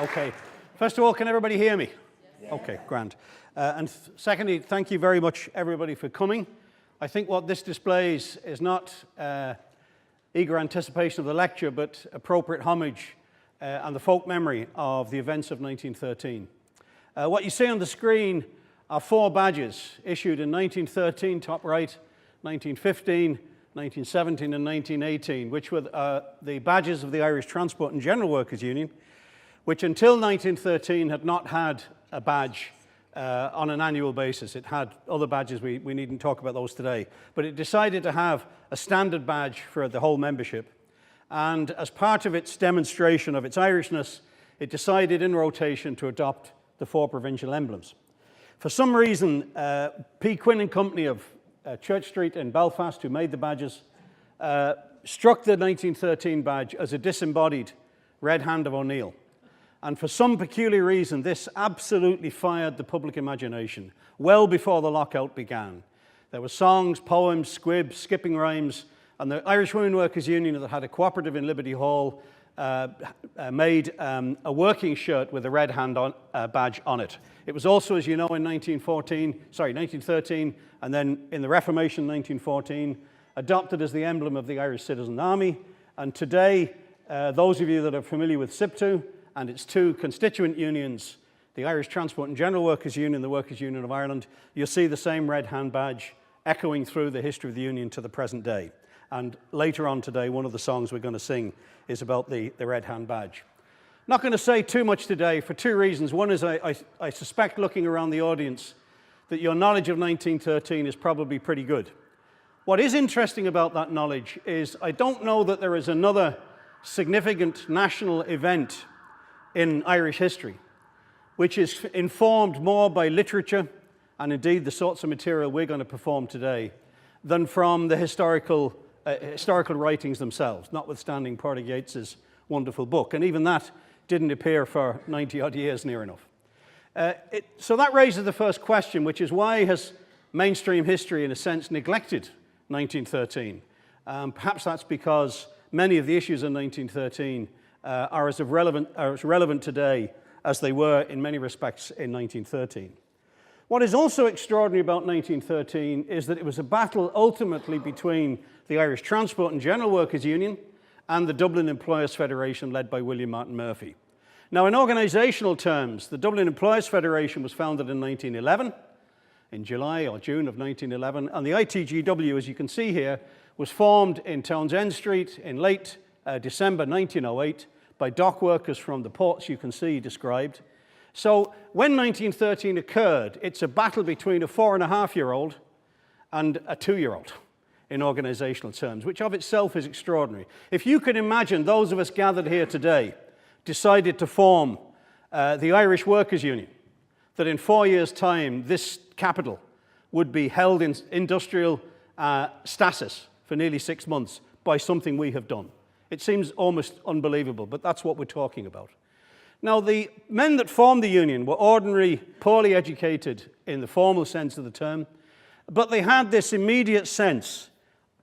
Okay. First of all, can everybody hear me? Yes. Okay, grand. And secondly, thank you very much, everybody, for coming. I think what this displays is not eager anticipation of the lecture, but appropriate homage and the folk memory of the events of 1913. What you see on the screen are 4 badges issued in 1913, top right, 1915, 1917 and 1918, which were the badges of the Irish Transport and General Workers Union, which until 1913 had not had a badge on an annual basis. It had other badges, we needn't talk about those today, but it decided to have a standard badge for the whole membership. And as part of its demonstration of its Irishness, it decided in rotation to adopt the 4 provincial emblems. For some reason, P. Quinn and Company of Church Street in Belfast, who made the badges, struck the 1913 badge as a disembodied red hand of O'Neill. And for some peculiar reason, this absolutely fired the public imagination well before the lockout began. There were songs, poems, squibs, skipping rhymes, and the Irish Women Workers Union, that had a cooperative in Liberty Hall, made a working shirt with a red hand badge on it. It was also, as you know, in 1913, and then in the Reformation 1914, adopted as the emblem of the Irish Citizen Army. And today, those of you that are familiar with SIPTU and its 2 constituent unions, the Irish Transport and General Workers Union, the Workers' Union of Ireland, you'll see the same red hand badge echoing through the history of the union to the present day. And later on today, one of the songs we're going to sing is about the red hand badge. Not going to say too much today for 2 reasons. One is I suspect, looking around the audience, that your knowledge of 1913 is probably pretty good. What is interesting about that knowledge is I don't know that there is another significant national event in Irish history which is informed more by literature, and indeed the sorts of material we're going to perform today, than from the historical writings themselves, notwithstanding Porter Gates's wonderful book. And even that didn't appear for 90-odd years, near enough. So that raises the first question, which is, why has mainstream history, in a sense, neglected 1913? Perhaps that's because many of the issues in 1913 are as relevant today as they were in many respects in 1913. What is also extraordinary about 1913 is that it was a battle ultimately between the Irish Transport and General Workers Union and the Dublin Employers Federation, led by William Martin Murphy. Now, in organisational terms, the Dublin Employers Federation was founded in 1911, in July or June of 1911, and the ITGW, as you can see here, was formed in Townsend Street in late December 1908 by dock workers from the ports you can see described. So when 1913 occurred, it's a battle between a 4.5-year-old and a 2-year-old in organisational terms, which of itself is extraordinary. If you can imagine those of us gathered here today decided to form the Irish Workers' Union, that in 4 years' time this capital would be held in industrial stasis for nearly 6 months by something we have done. It seems almost unbelievable, but that's what we're talking about. Now, the men that formed the union were ordinary, poorly educated in the formal sense of the term, but they had this immediate sense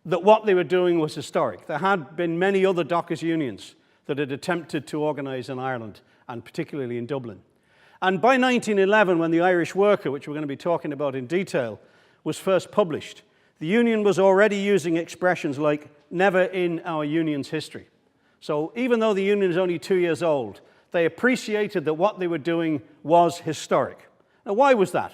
that what they were doing was historic. There had been many other dockers' unions that had attempted to organise in Ireland, and particularly in Dublin. And by 1911, when the Irish Worker, which we're going to be talking about in detail, was first published, the union was already using expressions like "never in our union's history." So even though the union is only 2 years old, they appreciated that what they were doing was historic. Now, why was that?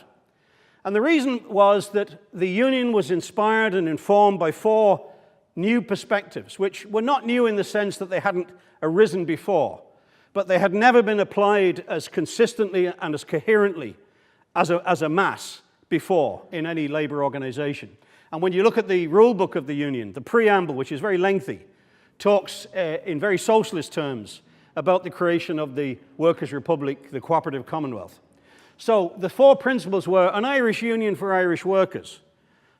And the reason was that the union was inspired and informed by 4 new perspectives, which were not new in the sense that they hadn't arisen before, but they had never been applied as consistently and as coherently as a mass before in any labour organisation. And when you look at the rule book of the union, the preamble, which is very lengthy, talks in very socialist terms about the creation of the Workers' Republic, the Cooperative Commonwealth. So the 4 principles were an Irish union for Irish workers,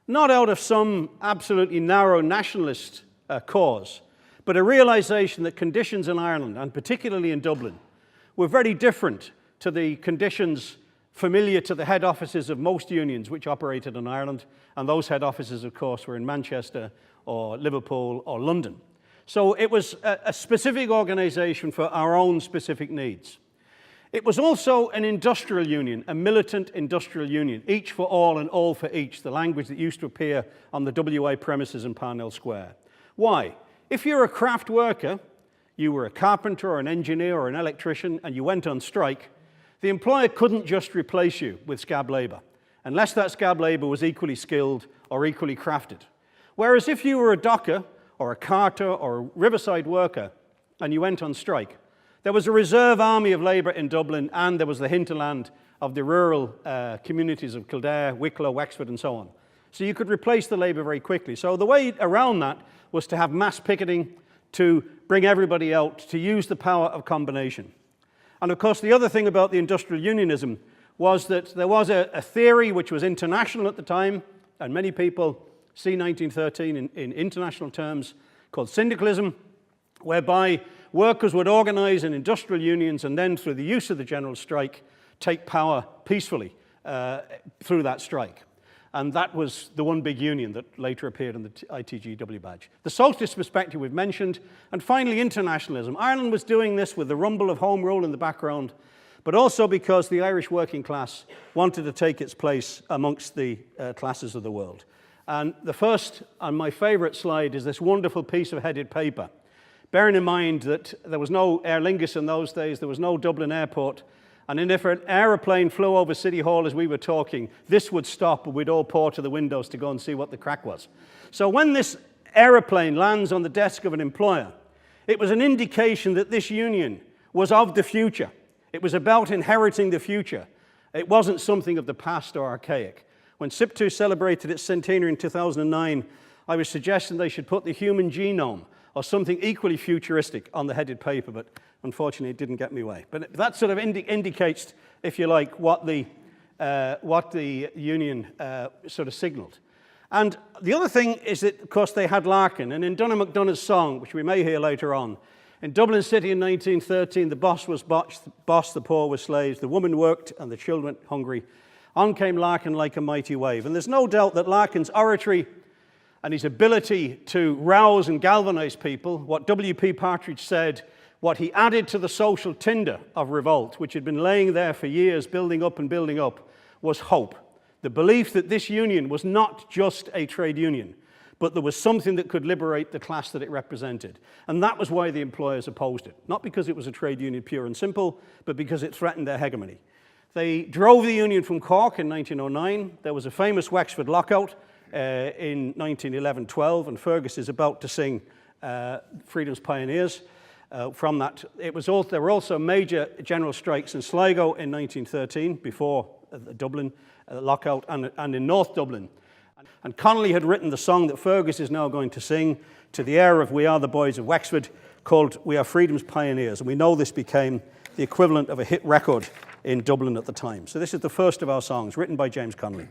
not out of some absolutely narrow nationalist cause, but a realisation that conditions in Ireland, and particularly in Dublin, were very different to the conditions familiar to the head offices of most unions which operated in Ireland, and those head offices, of course, were in Manchester or Liverpool or London. So it was a specific organisation for our own specific needs. It was also an industrial union, a militant industrial union, each for all and all for each, the language that used to appear on the WA premises in Parnell Square. Why? If you're a craft worker, you were a carpenter or an engineer or an electrician, and you went on strike, the employer couldn't just replace you with scab labour, unless that scab labour was equally skilled or equally crafted. Whereas if you were a docker or a carter or a riverside worker and you went on strike, there was a reserve army of labour in Dublin, and there was the hinterland of the rural communities of Kildare, Wicklow, Wexford, and so on. So you could replace the labour very quickly. So the way around that was to have mass picketing, to bring everybody out, to use the power of combination. And of course, the other thing about the industrial unionism was that there was a theory which was international at the time, and many people see 1913 in international terms, called syndicalism, whereby workers would organize in industrial unions and then, through the use of the general strike, take power peacefully through that strike. And that was the one big union that later appeared in the ITGW badge. The socialist perspective we've mentioned, and finally internationalism. Ireland was doing this with the rumble of home rule in the background, but also because the Irish working class wanted to take its place amongst the classes of the world. And the first, and my favorite slide, is this wonderful piece of headed paper. Bearing in mind that there was no Aer Lingus in those days, there was no Dublin airport, and if an aeroplane flew over City Hall as we were talking, this would stop and we'd all pour to the windows to go and see what the crack was. So when this aeroplane lands on the desk of an employer, it was an indication that this union was of the future. It was about inheriting the future. It wasn't something of the past or archaic. When SIP2 celebrated its centenary in 2009, I was suggesting they should put the human genome or something equally futuristic on the headed paper, but unfortunately it didn't get me way. But that sort of indicates, if you like, what the union sort of signalled. And the other thing is that, of course, they had Larkin, and in Donogh MacDonagh's song, which we may hear later on, in Dublin City in 1913, the boss was boss, the poor were slaves, the woman worked and the children went hungry. On came Larkin like a mighty wave. And there's no doubt that Larkin's oratory and his ability to rouse and galvanize people, what W.P. Partridge said, what he added to the social tinder of revolt, which had been laying there for years, building up, was hope. The belief that this union was not just a trade union, but there was something that could liberate the class that it represented. And that was why the employers opposed it. Not because it was a trade union pure and simple, but because it threatened their hegemony. They drove the union from Cork in 1909. There was a famous Wexford lockout in 1911-12, and Fergus is about to sing Freedom's Pioneers from that. There were also major general strikes in Sligo in 1913, before the Dublin lockout, and in North Dublin. And Connolly had written the song that Fergus is now going to sing to the air of We Are the Boys of Wexford, called We Are Freedom's Pioneers. And we know this became the equivalent of a hit record in Dublin at the time. So this is the first of our songs, written by James Connolly.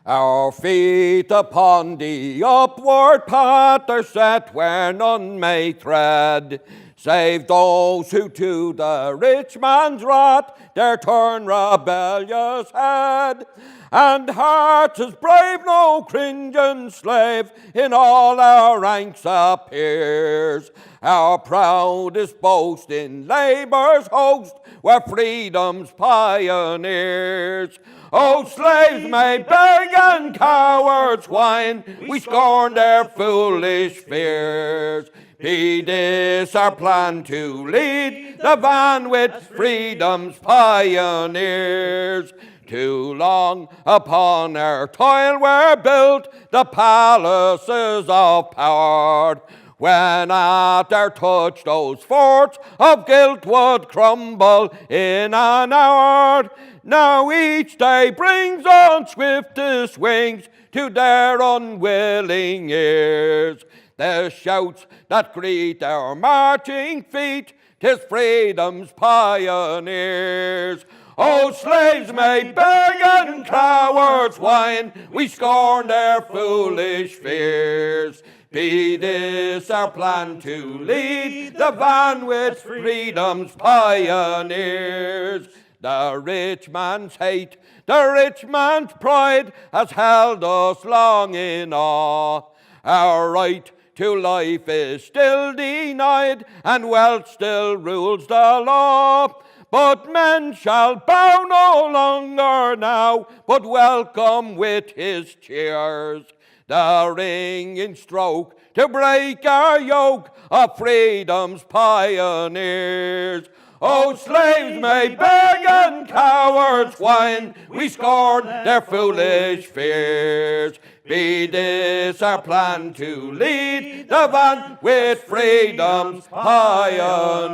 Our feet upon the upward path are set where none may tread, save those who to the rich man's wrath dare turn rebellious head. And hearts as brave no cringing slave in all our ranks appears. Our proudest boast in labour's host, we're freedom's pioneers. Oh, slaves may beg and cowards whine, we scorn their foolish fears. Be this our plan to lead the van with freedom's pioneers. Too long upon our toil were built the palaces of power, when at our touch those forts of guilt would crumble in an hour. Now each day brings on swiftest wings to their unwilling ears the shouts that greet our marching feet, 'tis freedom's pioneers. Oh, slaves may beg and cowards whine, we scorn their foolish fears. Be this our plan to lead the van with freedom's pioneers. The rich man's hate, the rich man's pride has held us long in awe. Our right to life is still denied, and wealth still rules the law. But men shall bow no longer now, but welcome with his cheers the ringing stroke to break our yoke of freedom's pioneers. Oh, slaves may beg and cowards whine, we scorn their foolish fears. Be this our plan to lead the van with freedom's pioneers.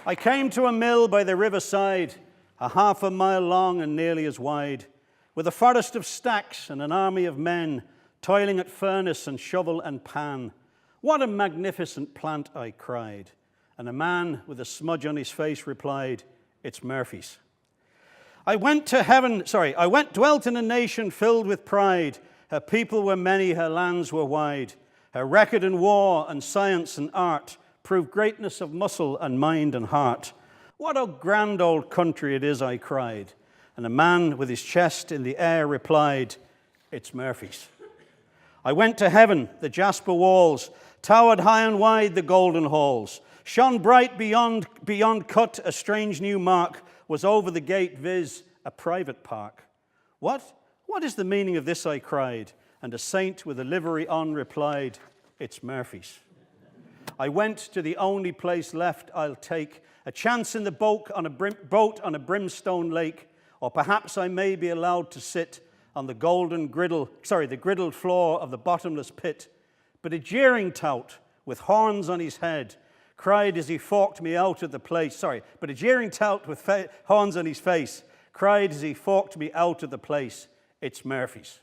I came to a mill by the riverside, a half a mile long and nearly as wide, with a forest of stacks and an army of men toiling at furnace and shovel and pan. What a magnificent plant, I cried. And a man with a smudge on his face replied, it's Murphy's. I went, dwelt in a nation filled with pride. Her people were many, her lands were wide. Her record in war and science and art proved greatness of muscle and mind and heart. What a grand old country it is, I cried. And a man with his chest in the air replied, it's Murphy's. I went to heaven, the jasper walls, towered high and wide the golden halls. Shone bright beyond cut, a strange new mark was over the gate, viz. A private park. What is the meaning of this, I cried, and a saint with a livery on replied, it's Murphy's. I went to the only place left I'll take, a chance in the boat on a brimstone lake, or perhaps I may be allowed to sit on the griddled floor of the bottomless pit. But a jeering tout with horns on his head cried as he forked me out of the place. But a jeering tout with horns on his face cried as he forked me out of the place. It's Murphy's.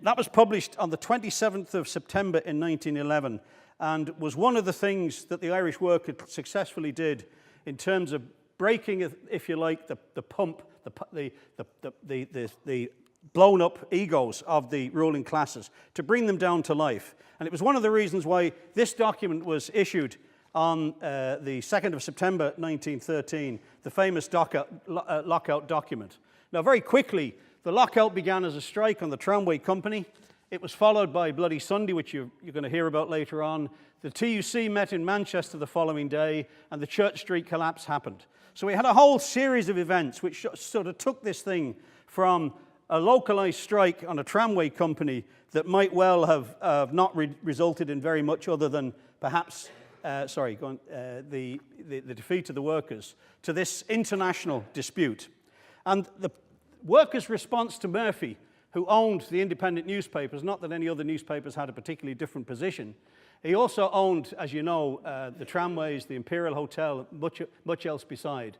That was published on the 27th of September in 1911 and was one of the things that the Irish Worker successfully did in terms of breaking, if you like, the blown up egos of the ruling classes to bring them down to life. And it was one of the reasons why this document was issued on the 2nd of September 1913, the famous lockout document. Now, very quickly, the lockout began as a strike on the tramway company. It was followed by Bloody Sunday, which you're going to hear about later on. The TUC met in Manchester the following day, and the Church Street collapse happened. So we had a whole series of events which sort of took this thing from a localized strike on a tramway company that might well have not resulted in very much other than perhaps the defeat of the workers, to this international dispute. And the workers' response to Murphy, who owned the independent newspapers, not that any other newspapers had a particularly different position. He also owned, as you know, the tramways, the Imperial Hotel, much else beside.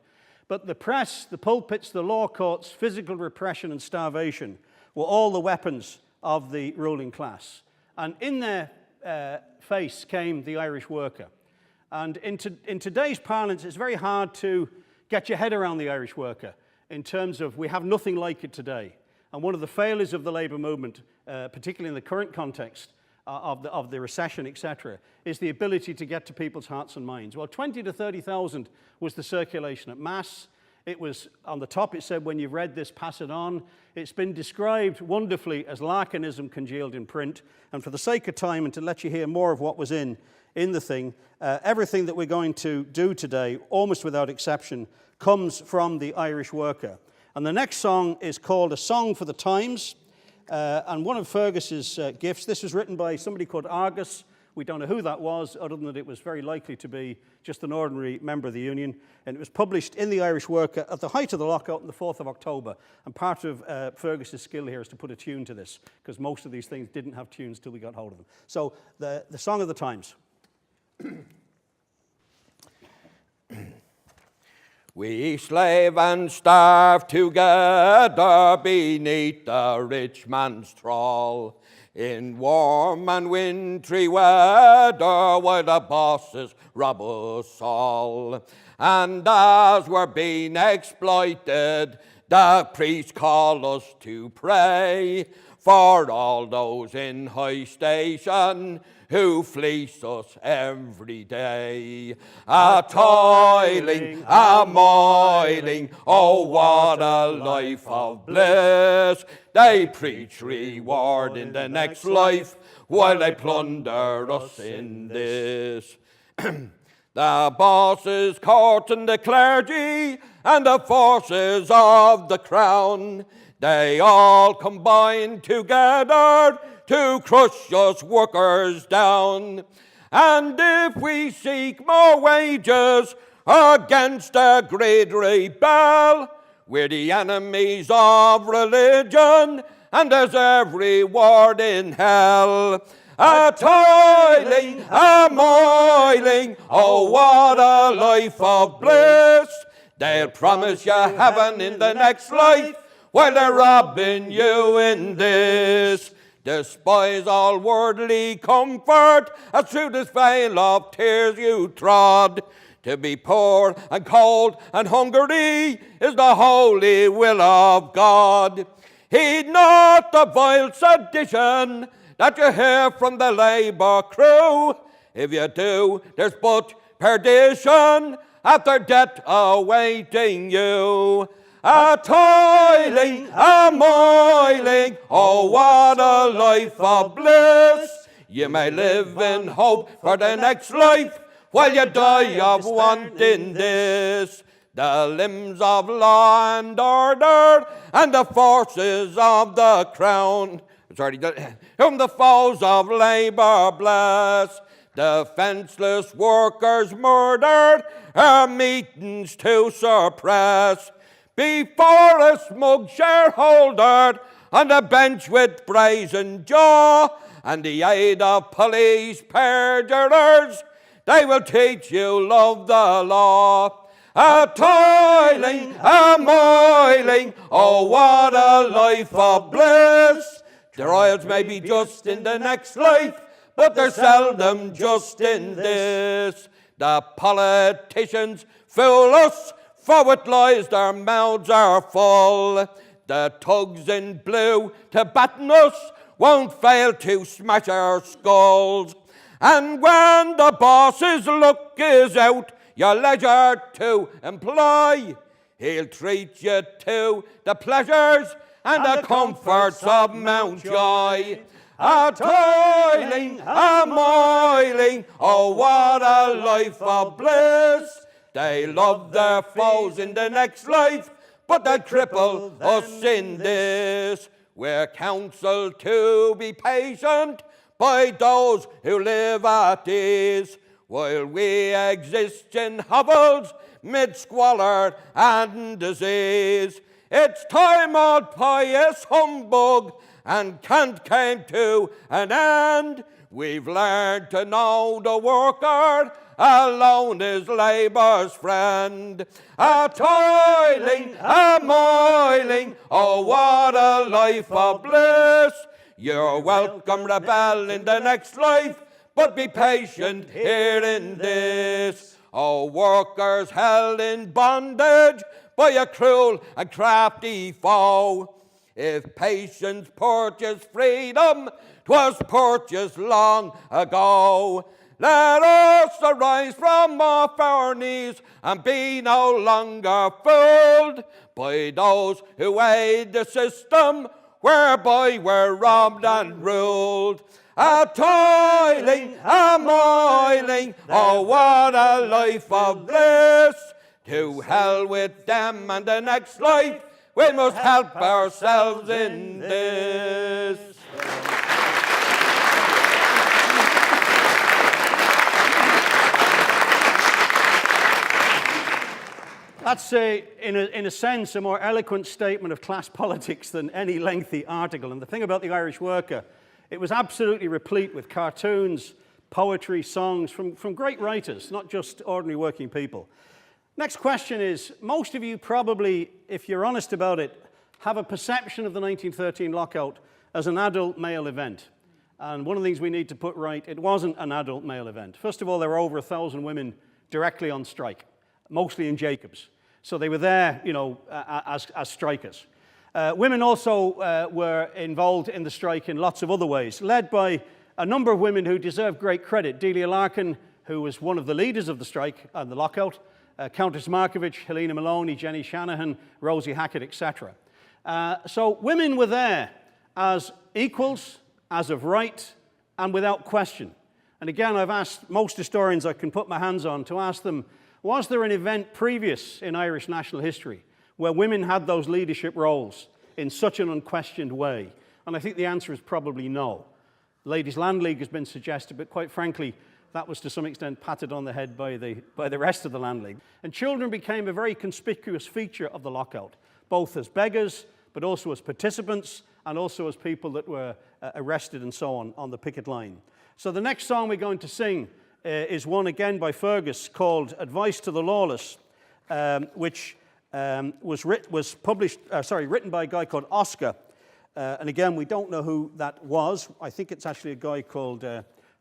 But the press, the pulpits, the law courts, physical repression and starvation were all the weapons of the ruling class. And in their face came the Irish worker. And in today's parlance, it's very hard to get your head around the Irish worker in terms of we have nothing like it today. And one of the failures of the labour movement, particularly in the current context of the recession, etc., is the ability to get to people's hearts and minds. Well, 20 to 30,000 was the circulation at Mass. It was, on the top it said, when you've read this, pass it on. It's been described wonderfully as Larkinism congealed in print. And for the sake of time and to let you hear more of what was in the thing, everything that we're going to do today, almost without exception, comes from the Irish worker. And the next song is called A Song for the Times, and one of Fergus's gifts. This was written by somebody called Argus. We don't know who that was, other than that it was very likely to be just an ordinary member of the union. And it was published in the Irish Worker at the height of the lockout on the 4th of October. And part of Fergus's skill here is to put a tune to this, because most of these things didn't have tunes till we got hold of them. So the Song of the Times. We slave and starve together beneath the rich man's thrall, in warm and wintry weather, while the bosses rob us all. And as we're being exploited, the priests call us to pray for all those in high station who fleece us every day. A toiling, a moiling, oh what a life of bliss. They preach reward in the next life, while they plunder us in this. The bosses courting the clergy and the forces of the crown, they all combine together to crush us workers down. And if we seek more wages against a great rebel, we're the enemies of religion, and there's every ward in hell. A toiling, a moiling, oh what a life of bliss. They'll promise you heaven in the next life, while they're robbing you in this. Despise all worldly comfort, as through this vale of tears you trod. To be poor and cold and hungry is the holy will of God. Heed not the vile sedition that you hear from the Labour crew. If you do, there's but perdition after death awaiting you. A toiling, a moiling, oh what a life of bliss. You may live in hope for the next life, while you die of want in this. The limbs of law and order and the forces of the crown, whom the foes of labour bless, the fenceless workers murdered, our meetings to suppress. Before a smug shareholder on the bench with brazen jaw, and the aid of police perjurers, they will teach you love the law. A toiling, a moiling, oh what a life of bliss. The royals may be just in the next life, but they're seldom just in this. The politicians fool us, for with lies their mouths are full. The tugs in blue to batten us won't fail to smash our skulls. And when the boss's luck is out, your leisure to employ, he'll treat you to the pleasures and the comforts of Mount Joy. A toiling, a moiling, oh what a life of bliss. They love their foes in the next life, but they cripple us in this. We're counseled to be patient by those who live at ease, while we exist in hovels mid squalor and disease. It's time old pious humbug and cant came to an end. We've learned to know the worker alone is labour's friend. A toiling, a moiling, oh what a life of bliss. You're welcome, rebel, in the next life, but be patient here in this. Oh, workers held in bondage by a cruel and crafty foe. If patience purchased freedom, 'twas purchased long ago. Let us arise from off our knees and be no longer fooled by those who aid the system whereby we're robbed and ruled. A toiling, a moiling, oh what a life of bliss. To hell with them and the next life, we must help ourselves in this. That's, in a sense, a more eloquent statement of class politics than any lengthy article. And the thing about the Irish Worker, it was absolutely replete with cartoons, poetry, songs from great writers, not just ordinary working people. Next question is, most of you probably, if you're honest about it, have a perception of the 1913 lockout as an adult male event. And one of the things we need to put right, it wasn't an adult male event. First of all, there were over 1,000 women directly on strike, mostly in Jacobs. So they were there, you know, as strikers. Women also were involved in the strike in lots of other ways, led by a number of women who deserve great credit. Delia Larkin, who was one of the leaders of the strike and the lockout, Countess Markovich, Helena Maloney, Jenny Shanahan, Rosie Hackett, etc. So women were there as equals, as of right, and without question. And again, I've asked most historians I can put my hands on to ask them, was there an event previous in Irish national history where women had those leadership roles in such an unquestioned way? And I think the answer is probably no. Ladies' Land League has been suggested, but quite frankly, that was to some extent patted on the head by the rest of the Land League. And children became a very conspicuous feature of the lockout, both as beggars, but also as participants, and also as people that were arrested and so on the picket line. So the next song we're going to sing is one again by Fergus called Advice to the Lawless, which was written by a guy called Oscar. And again, we don't know who that was. I think it's actually a guy called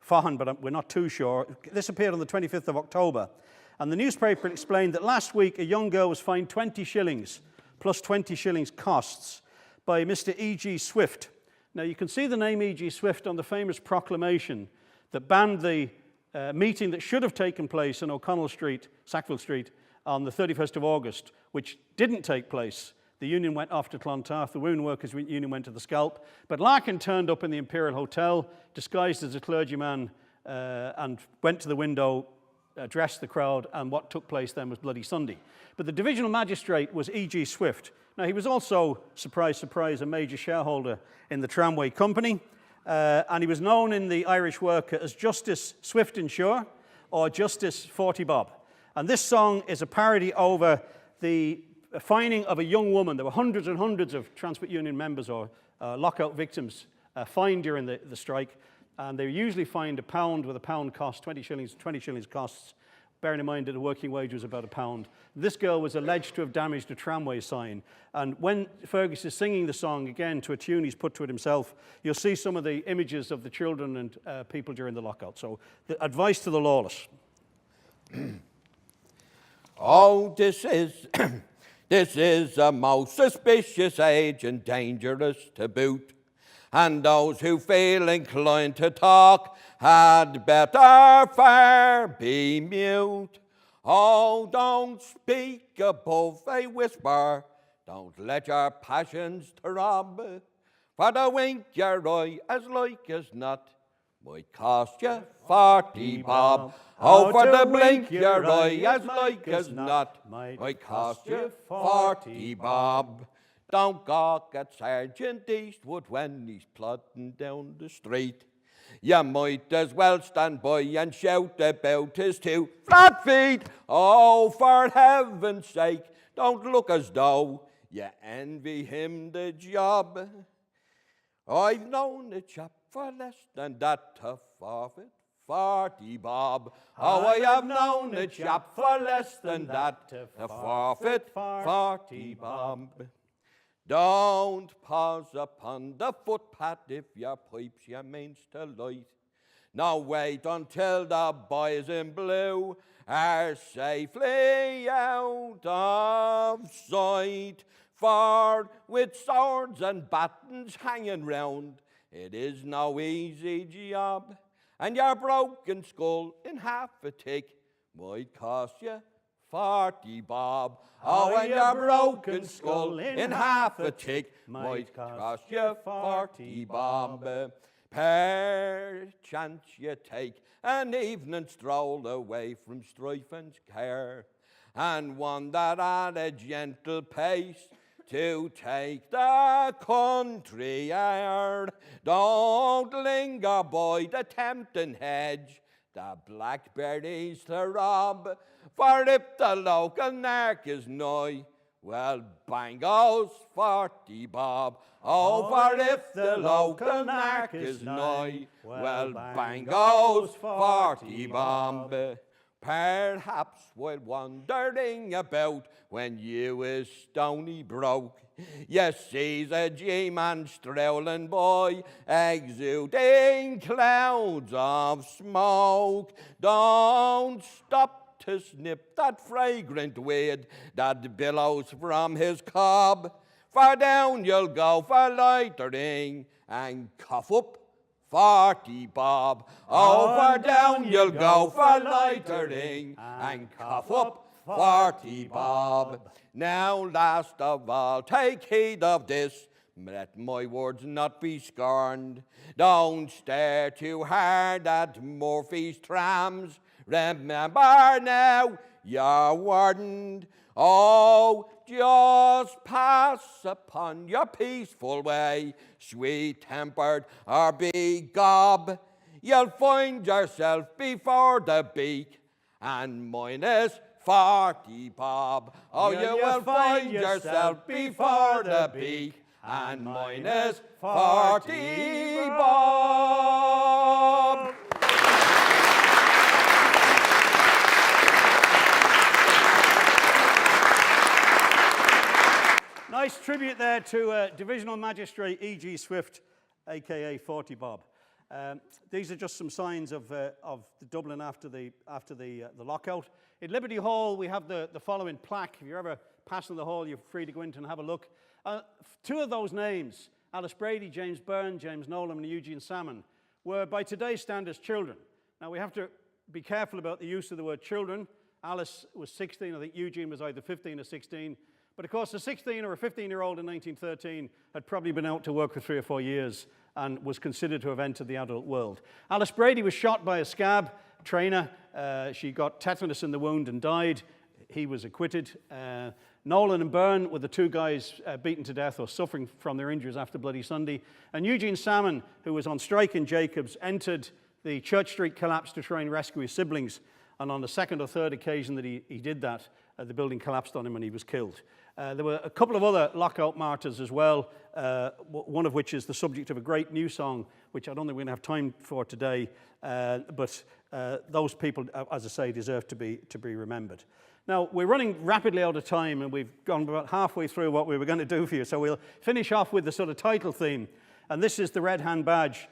Fahan, but we're not too sure. This appeared on the 25th of October. And the newspaper explained that last week a young girl was fined 20 shillings plus 20 shillings costs by Mr. E.G. Swift. Now, you can see the name E.G. Swift on the famous proclamation that banned the meeting that should have taken place in O'Connell Street, Sackville Street, on the 31st of August, which didn't take place. The union went off to Clontarf, the Women Workers' Union went to the Scalp, but Larkin turned up in the Imperial Hotel, disguised as a clergyman, and went to the window, addressed the crowd, and what took place then was Bloody Sunday. But the divisional magistrate was E.G. Swift. Now, he was also, surprise, surprise, a major shareholder in the tramway company, and he was known in the Irish worker as Justice Swift and Sure, or Justice 40 Bob. And this song is a parody over the fining of a young woman. There were hundreds and hundreds of Transport Union members or lockout victims fined during the strike, and they usually fined £1 with £1 cost, 20 shillings costs, bearing in mind that the working wage was about £1. This girl was alleged to have damaged a tramway sign, and when Fergus is singing the song, again, to a tune he's put to it himself, you'll see some of the images of the children and people during the lockout. So, the advice to the lawless. Oh, this is a most suspicious age and dangerous to boot. And those who feel inclined to talk had better far be mute. Oh, don't speak above a whisper. Don't let your passions throb. For the wink your eye, as like as not, might cost you 40 bob. Oh, for the blink your eye, as like as not, might cost you 40 bob. Don't gawk at Sergeant Eastwood when he's plodding down the street. You might as well stand by and shout about his 2 flat feet. Oh, for heaven's sake, don't look as though you envy him the job. I've known a chap for less than that to forfeit 40 bob. Oh, I have known a chap for less than that to forfeit 40 bob. Don't pause upon the footpath if your pipes you means to light. Now wait until the boys in blue are safely out of sight. For with swords and battens hanging round, it is no easy job. And your broken skull in half a tick might cost you 40 bob. Oh, and your broken skull in half a tick might cost you 40 bob. Perchance you take an evening stroll away from strife and care, and wander at a gentle pace to take the country air. Don't linger by the tempting hedge, the blackberries to rob. For if the local nark is nigh, well, bang goes 40 bob. Oh, for if the local nark is nigh, well, bang goes 40 bob. Perhaps while wandering about when you is stony broke, you sees a G-man strolling by, exuding clouds of smoke. Don't stop to snip that fragrant weed that billows from his cob, far down you'll go for loitering, and cough up 40 bob. Oh, far down you'll go for loitering, and cough up 40 bob. Now, last of all, take heed of this, let my words not be scorned. Don't stare too hard at Murphy's trams. Remember now, you're warned. Oh, just pass upon your peaceful way, sweet-tempered or be gob. You'll find yourself before the beak, and minus 40 bob. Oh, you will find yourself before the beak, and minus 40 bob. Nice tribute there to Divisional Magistrate E.G. Swift, a.k.a. 40 Bob. These are just some signs of the Dublin after the lockout. In Liberty Hall, we have the following plaque. If you're ever passing the hall, you're free to go in and have a look. Two of those names, Alice Brady, James Byrne, James Nolan, and Eugene Salmon, were by today's standards children. Now, we have to be careful about the use of the word children. Alice was 16. I think Eugene was either 15 or 16. But of course, a 16 or a 15-year-old in 1913 had probably been out to work for 3 or 4 years and was considered to have entered the adult world. Alice Brady was shot by a scab trainer. She got tetanus in the wound and died. He was acquitted. Nolan and Byrne were the two guys beaten to death or suffering from their injuries after Bloody Sunday. And Eugene Salmon, who was on strike in Jacobs, entered the Church Street collapse to try and rescue his siblings. And on the second or third occasion that he did that, the building collapsed on him and he was killed. There were a couple of other lockout martyrs as well, one of which is the subject of a great new song, which I don't think we're going to have time for today, but those people, as I say, deserve to be remembered. Now, we're running rapidly out of time, and we've gone about halfway through what we were going to do for you, so we'll finish off with the sort of title theme, and this is the Red Hand Badge,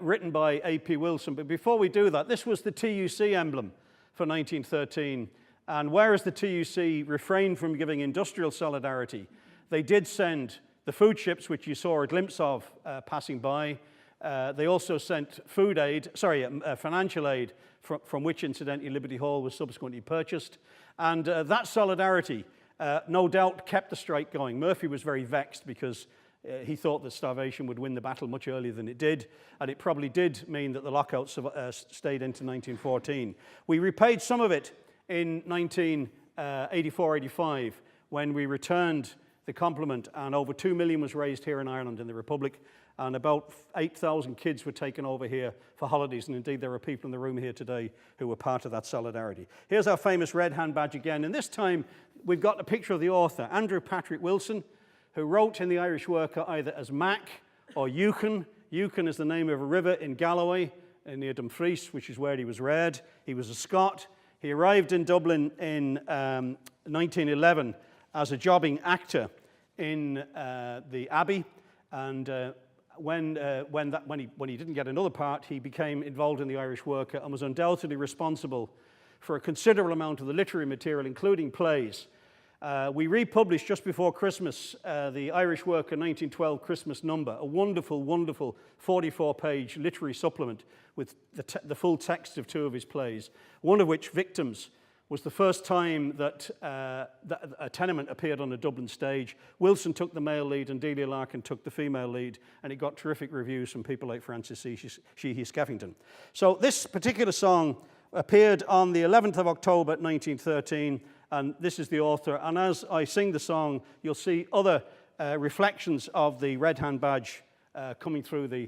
written by A.P. Wilson. But before we do that, this was the TUC emblem for 1913. And whereas the TUC refrained from giving industrial solidarity, they did send the food ships, which you saw a glimpse of passing by. They also sent financial aid, from which, incidentally, Liberty Hall was subsequently purchased. And that solidarity, no doubt, kept the strike going. Murphy was very vexed because he thought that starvation would win the battle much earlier than it did, and it probably did mean that the lockout stayed into 1914. We repaid some of it in 1984-85, when we returned the compliment, and over 2 million was raised here in Ireland in the Republic, and about 8,000 kids were taken over here for holidays, and indeed there are people in the room here today who were part of that solidarity. Here's our famous Red Hand Badge again, and this time we've got a picture of the author, Andrew Patrick Wilson, who wrote in the Irish Worker either as Mac or Yukon. Yukon is the name of a river in Galloway, near Dumfries, which is where he was reared. He was a Scot. He arrived in Dublin in 1911 as a jobbing actor in the Abbey, and when he didn't get another part, he became involved in the Irish Worker and was undoubtedly responsible for a considerable amount of the literary material, including plays. We republished just before Christmas the Irish Worker 1912 Christmas number, a wonderful, wonderful 44-page literary supplement with the full text of 2 of his plays, one of which, Victims, was the first time that a tenement appeared on a Dublin stage. Wilson took the male lead and Delia Larkin took the female lead, and it got terrific reviews from people like Francis Sheehy Skeffington. So this particular song appeared on the 11th of October 1913, and this is the author. And as I sing the song, you'll see other reflections of the Red Hand Badge coming through the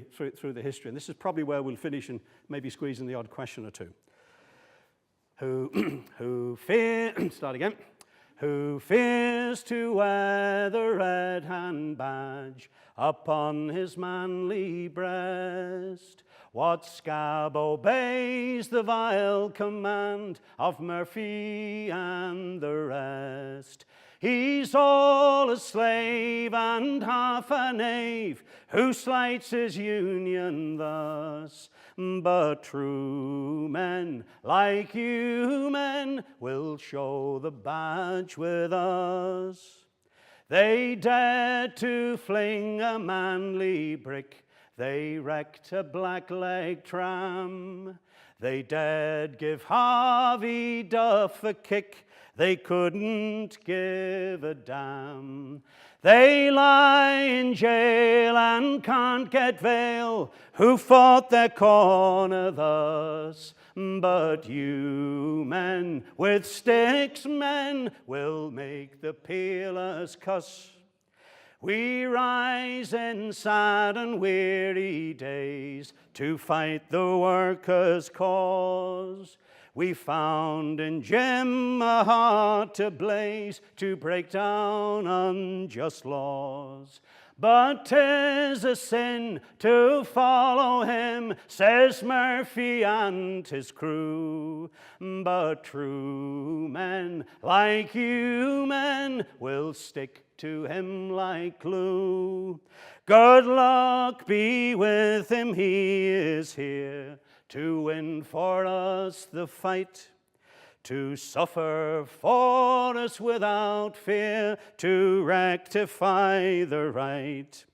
history. And this is probably where we'll finish and maybe squeeze in the odd question or two. Who fears, start again. Who fears to wear the Red Hand Badge upon his manly breast? What scab obeys the vile command of Murphy and the rest? He's all a slave and half a knave who slights his union thus. But true men like you men will show the badge with us. They dared to fling a manly brick. They wrecked a blackleg tram. They dared give Harvey Duff a kick. They couldn't give a damn. They lie in jail and can't get bail, who fought their corner thus. But you men with sticks, men, will make the peerless cuss. We rise in sad and weary days to fight the workers' cause. We found in Jim a heart to blaze, to break down unjust laws. But 'tis a sin to follow him, says Murphy and his crew. But true men like you men will stick to him like glue. Good luck be with him, he is here to win for us the fight, to suffer for us without fear, to rectify the right.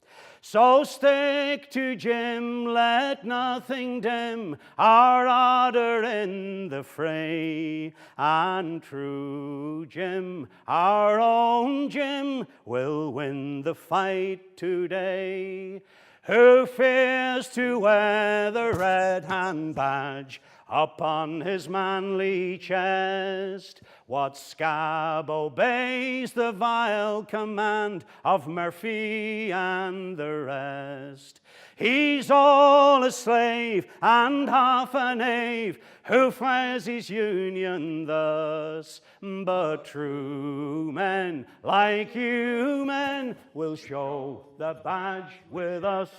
So stick to Jim, let nothing dim our ardor in the fray. And true Jim, our own Jim, will win the fight today. Who fears to wear the red hand badge upon his manly chest? What scab obeys the vile command of Murphy and the rest? He's all a slave and half a knave who flares his union thus. But true men like you men will show the badge with us.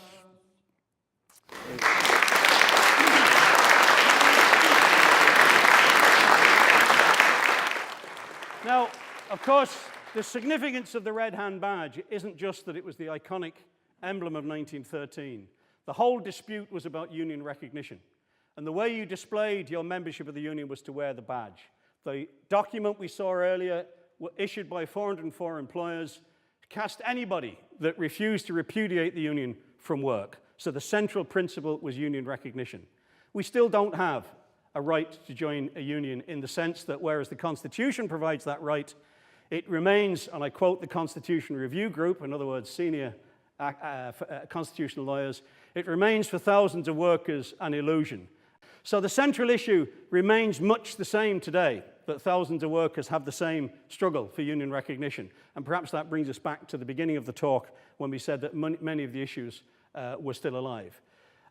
Now, of course, the significance of the red hand badge isn't just that it was the iconic emblem of 1913. The whole dispute was about union recognition. And the way you displayed your membership of the union was to wear the badge. The document we saw earlier, issued by 404 employers, cast anybody that refused to repudiate the union from work. So the central principle was union recognition. We still don't have a right to join a union in the sense that whereas the Constitution provides that right, it remains, and I quote the Constitution Review Group, in other words, senior constitutional lawyers, it remains for thousands of workers an illusion. So the central issue remains much the same today, that thousands of workers have the same struggle for union recognition. And perhaps that brings us back to the beginning of the talk when we said that many of the issues were still alive.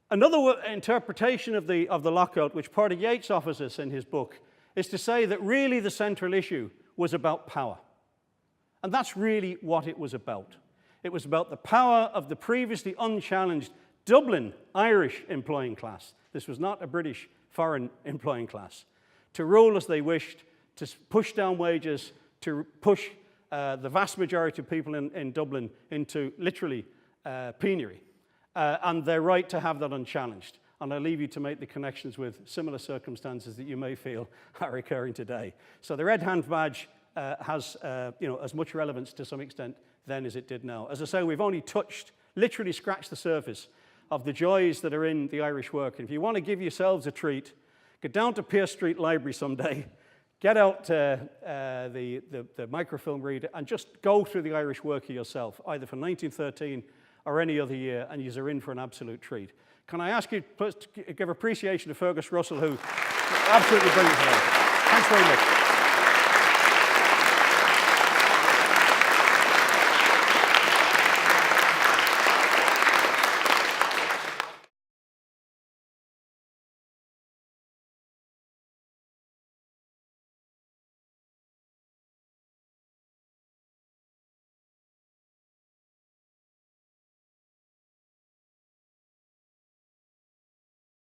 Another interpretation of the lockout, which Porter Yates offers us in his book, is to say that really the central issue was about power. And that's really what it was about. It was about the power of the previously unchallenged Dublin Irish employing class. This was not a British foreign employing class. To rule as they wished, to push down wages, to push the vast majority of people in Dublin into literally penury. And their right to have that unchallenged. And I leave you to make the connections with similar circumstances that you may feel are occurring today. So the red hand badge has as much relevance to some extent then as it did now. As I say, we've only literally scratched the surface of the joys that are in the Irish work. And if you want to give yourselves a treat, get down to Pierce Street Library someday, get out the microfilm reader and just go through the Irish worker yourself, either for 1913 or any other year, and you're in for an absolute treat. Can I ask you to give appreciation to Fergus Russell, who absolutely brilliant today. Thanks very much.